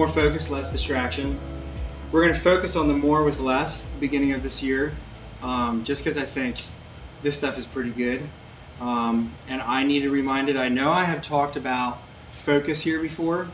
more focus, less distraction. We're going to focus on the more with less at the beginning of this year, just because I think this stuff is pretty good. And I need to remind it. I know I have talked about focus here before,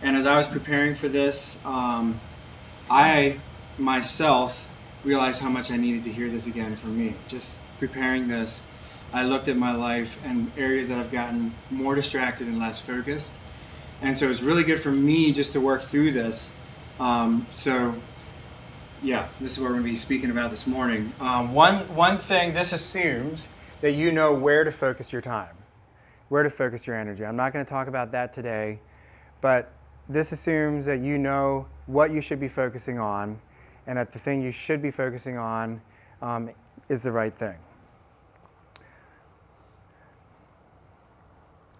and as I was preparing for this, I myself realized how much I needed to hear this again for me. Just preparing this, I looked at my life and areas that I've gotten more distracted and less focused. And so it's really good for me just to work through this. So, yeah, this is what we're going to be speaking about this morning. One thing, this assumes that you know where to focus your time, where to focus your energy. I'm not going to talk about that today, but this assumes that you know what you should be focusing on, and that the thing you should be focusing on is the right thing.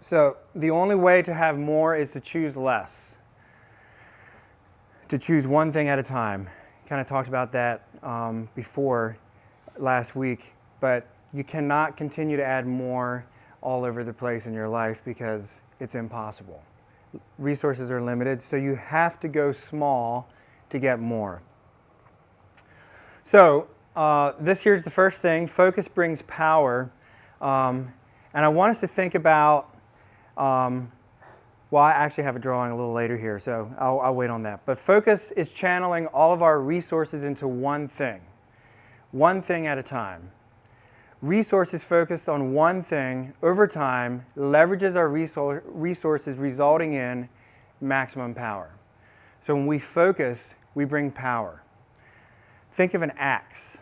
So the only way to have more is to choose less, to choose one thing at a time. Kind of talked about that before last week, but you cannot continue to add more all over the place in your life because it's impossible. Resources are limited, so you have to go small to get more. So this here's the first thing. Focus brings power. And I want us to think about, well, I actually have a drawing a little later here, so I'll wait on that. But focus is channeling all of our resources into one thing at a time. Resources focused on one thing over time leverages our resources, resulting in maximum power. So when we focus, we bring power. Think of an axe.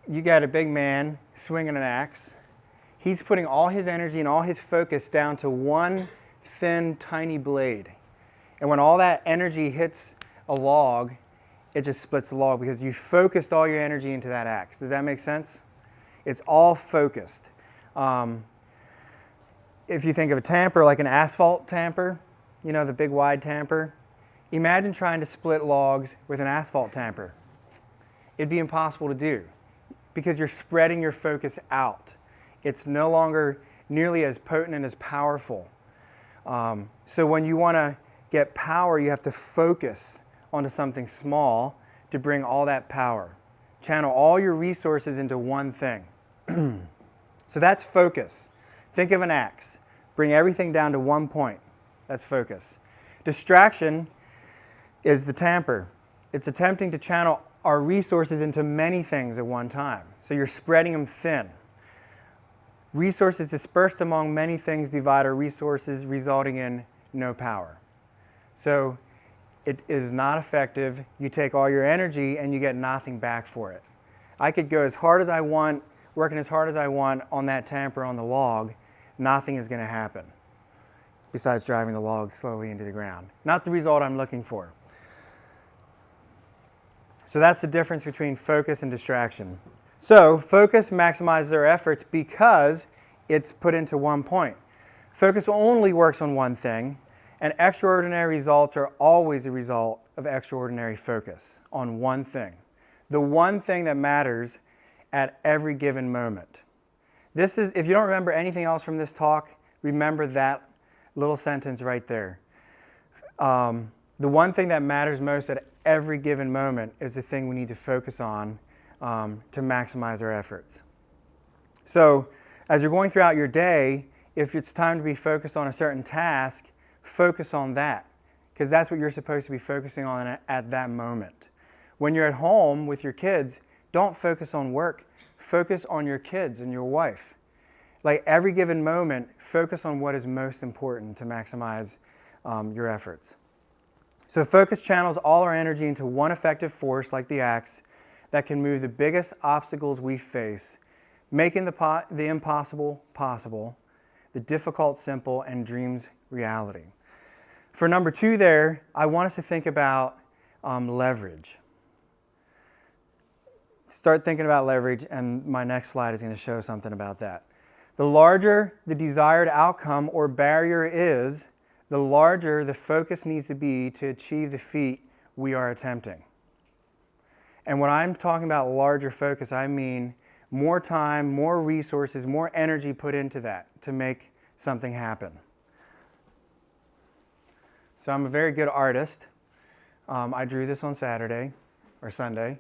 You got a big man swinging an axe. He's putting all his energy and all his focus down to one thin, tiny blade. And when all that energy hits a log, it just splits the log because you focused all your energy into that axe. Does that make sense? It's all focused. If you think of a tamper like an asphalt tamper, you know, the big wide tamper, imagine trying to split logs with an asphalt tamper. It'd be impossible to do because you're spreading your focus out. It's no longer nearly as potent and as powerful. So when you want to get power, you have to focus onto something small to bring all that power. Channel all your resources into one thing. So that's focus. Think of an axe. Bring everything down to one point. That's focus. Distraction is the tamper. It's attempting to channel our resources into many things at one time. So you're spreading them thin. Resources dispersed among many things divide our resources, resulting in no power. So it is not effective. You take all your energy and you get nothing back for it. I could go as hard as I want, working as hard as I want on that tamper on the log. Nothing is going to happen besides driving the log slowly into the ground. Not the result I'm looking for. So that's the difference between focus and distraction. So focus maximizes our efforts because it's put into one point. Focus only works on one thing, and extraordinary results are always a result of extraordinary focus on one thing. The one thing that matters at every given moment. This is, if you don't remember anything else from this talk, remember that little sentence right there. The one thing that matters most at every given moment is the thing we need to focus on to maximize our efforts. So as you're going throughout your day, if it's time to be focused on a certain task, focus on that, because that's what you're supposed to be focusing on at that moment. When you're at home with your kids, don't focus on work. Focus on your kids and your wife. Like every given moment, focus on what is most important to maximize your efforts. So focus channels all our energy into one effective force, like the axe, that can move the biggest obstacles we face, making the impossible possible, the difficult simple, and dreams reality. For number 2 there, I want us to think about leverage. Start thinking about leverage, and my next slide is going to show something about that. The larger the desired outcome or barrier is, the larger the focus needs to be to achieve the feat we are attempting. And when I'm talking about larger focus, I mean more time, more resources, more energy put into that to make something happen. So I'm a very good artist. I drew this on Saturday or Sunday.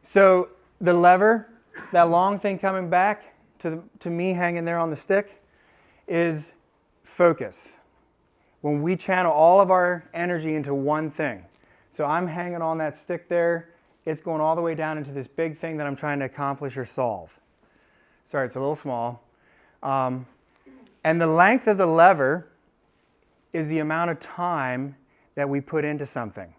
So the lever, that long thing coming back to me hanging there on the stick, is focus. When we channel all of our energy into one thing. So I'm hanging on that stick there. It's going all the way down into this big thing that I'm trying to accomplish or solve. Sorry, it's a little small. And the length of the lever is the amount of time that we put into something.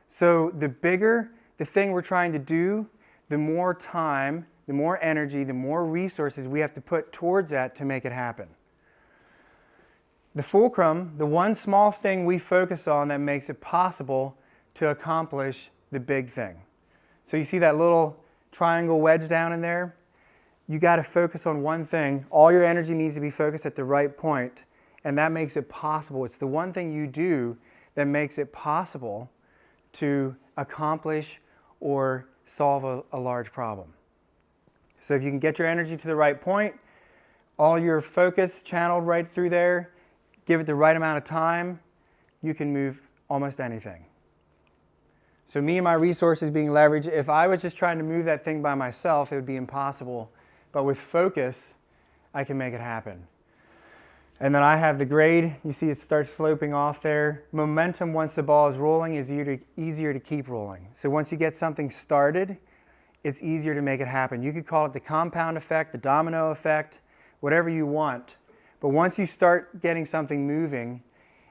So the bigger the thing we're trying to do, the more time, the more energy, the more resources we have to put towards that to make it happen. The fulcrum, the one small thing we focus on that makes it possible to accomplish the big thing. So you see that little triangle wedge down in there? You got to focus on one thing. All your energy needs to be focused at the right point, and that makes it possible. It's the one thing you do that makes it possible to accomplish or solve a large problem. So if you can get your energy to the right point, all your focus channeled right through there, give it the right amount of time, you can move almost anything. So me and my resources being leveraged, if I was just trying to move that thing by myself, it would be impossible. But with focus, I can make it happen. And then I have the grade. You see it starts sloping off there. Momentum, once the ball is rolling, is easier to keep rolling. So once you get something started, it's easier to make it happen. You could call it the compound effect, the domino effect, whatever you want. But once you start getting something moving,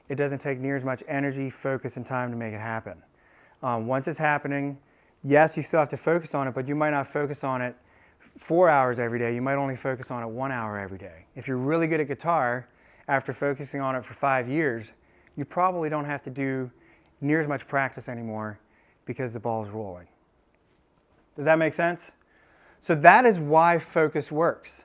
it doesn't take near as much energy, focus, and time to make it happen. Once it's happening, yes, you still have to focus on it, but you might not focus on it 4 hours every day. You might only focus on it 1 hour every day. If you're really good at guitar, after focusing on it for 5 years, you probably don't have to do near as much practice anymore because the ball is rolling. Does that make sense? So that is why focus works.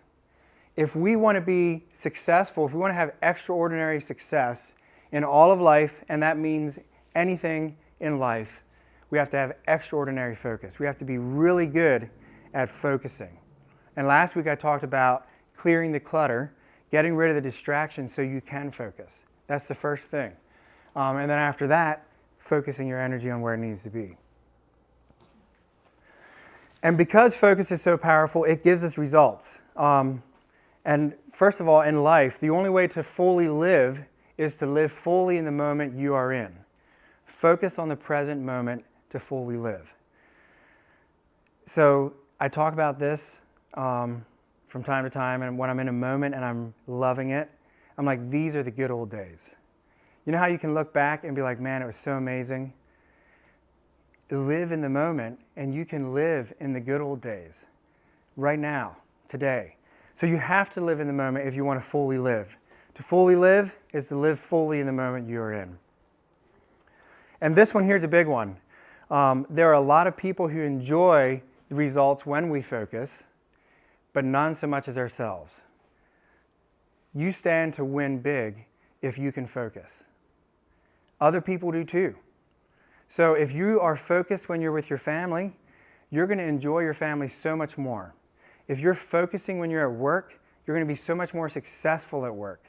If we want to be successful, if we want to have extraordinary success in all of life, and that means anything in life, we have to have extraordinary focus. We have to be really good at focusing. And last week I talked about clearing the clutter, getting rid of the distractions so you can focus. That's the first thing. And then after that, focusing your energy on where it needs to be. And because focus is so powerful, it gives us results. And first of all, in life, the only way to fully live is to live fully in the moment you are in. Focus on the present moment to fully live. So I talk about this from time to time, and when I'm in a moment and I'm loving it, I'm like, these are the good old days. You know how you can look back and be like, man, it was so amazing? Live in the moment, and you can live in the good old days right now, today. So you have to live in the moment if you want to fully live. To fully live is to live fully in the moment you're in. And this one here is a big one. There are a lot of people who enjoy the results when we focus, but none so much as ourselves. You stand to win big if you can focus. Other people do too. So if you are focused when you're with your family, you're going to enjoy your family so much more. If you're focusing when you're at work, you're going to be so much more successful at work.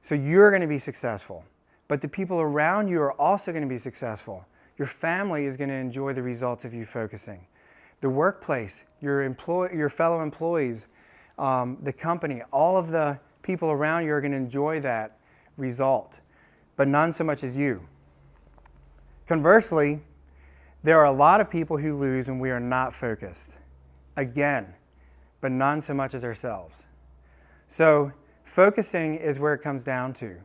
So you're going to be successful. But the people around you are also going to be successful. Your family is going to enjoy the results of you focusing. The workplace, your fellow employees, the company, all of the people around you are going to enjoy that result, but none so much as you. Conversely, there are a lot of people who lose when we are not focused. Again, but none so much as ourselves. So focusing is where it comes down to.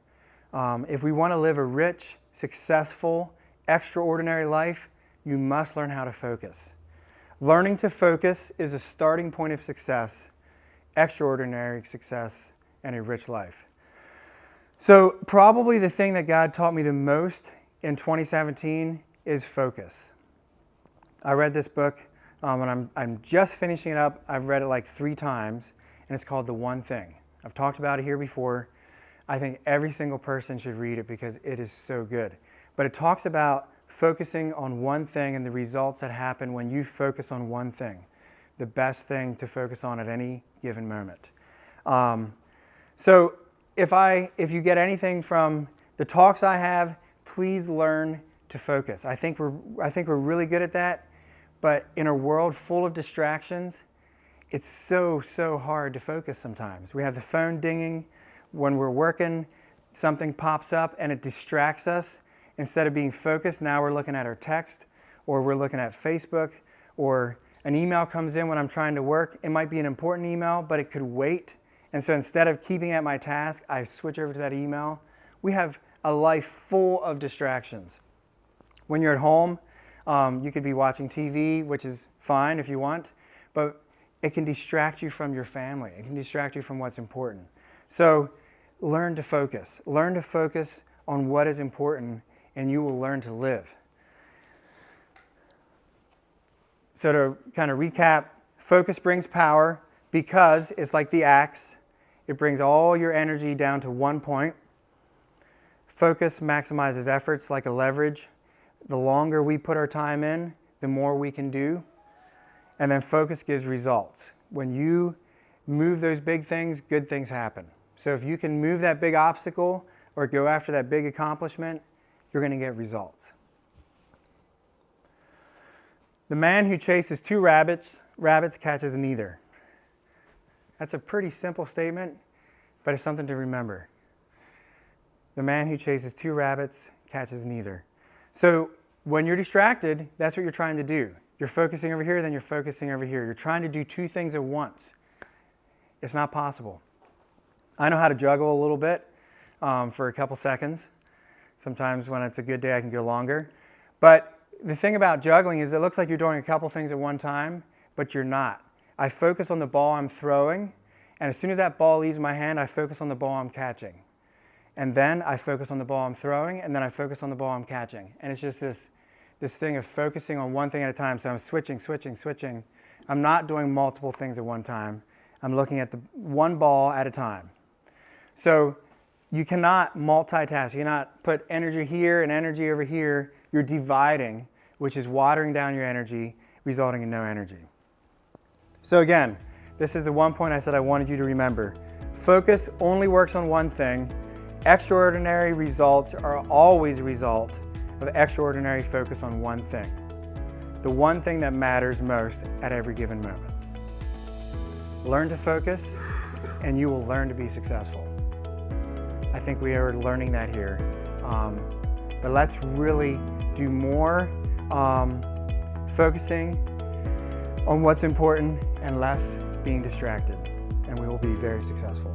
If we want to live a rich, successful, extraordinary life, you must learn how to focus. Learning to focus is a starting point of success, extraordinary success, and a rich life. So probably the thing that God taught me the most in 2017 is focus. I read this book, and I'm just finishing it up. I've read it like 3 times, and it's called The One Thing. I've talked about it here before. I think every single person should read it because it is so good. But it talks about focusing on one thing and the results that happen when you focus on one thing, the best thing to focus on at any given moment. So if you get anything from the talks I have, please learn to focus. I think we're really good at that, but in a world full of distractions, it's so hard to focus sometimes. We have the phone dinging when we're working, something pops up and it distracts us. Instead of being focused, now we're looking at our text, or we're looking at Facebook, or an email comes in when I'm trying to work. It might be an important email, but it could wait. And so instead of keeping at my task, I switch over to that email. We have a life full of distractions. When you're at home, you could be watching TV, which is fine if you want, but it can distract you from your family. It can distract you from what's important. So learn to focus. Learn to focus on what is important, and you will learn to live. So to kind of recap, focus brings power because it's like the axe. It brings all your energy down to one point. Focus maximizes efforts like a leverage. The longer we put our time in, the more we can do. And then focus gives results. When you move those big things, good things happen. So if you can move that big obstacle or go after that big accomplishment, you're going to get results. The man who chases two rabbits catches neither. That's a pretty simple statement, but it's something to remember. The man who chases two rabbits catches neither. So when you're distracted, that's what you're trying to do. You're focusing over here, then you're focusing over here. You're trying to do two things at once. It's not possible. I know how to juggle a little bit for a couple seconds. Sometimes when it's a good day, I can go longer. But the thing about juggling is it looks like you're doing a couple things at one time, but you're not. I focus on the ball I'm throwing, and as soon as that ball leaves my hand, I focus on the ball I'm catching. And then I focus on the ball I'm throwing, and then I focus on the ball I'm catching. And it's just this thing of focusing on one thing at a time. So I'm switching. I'm not doing multiple things at one time. I'm looking at the one ball at a time. So you cannot multitask. You cannot put energy here and energy over here. You're dividing, which is watering down your energy, resulting in no energy. So again, this is the one point I said I wanted you to remember. Focus only works on one thing. Extraordinary results are always a result of extraordinary focus on one thing. The one thing that matters most at every given moment. Learn to focus, and you will learn to be successful. I think we are learning that here. But let's really do more focusing on what's important and less being distracted, and we will be very successful.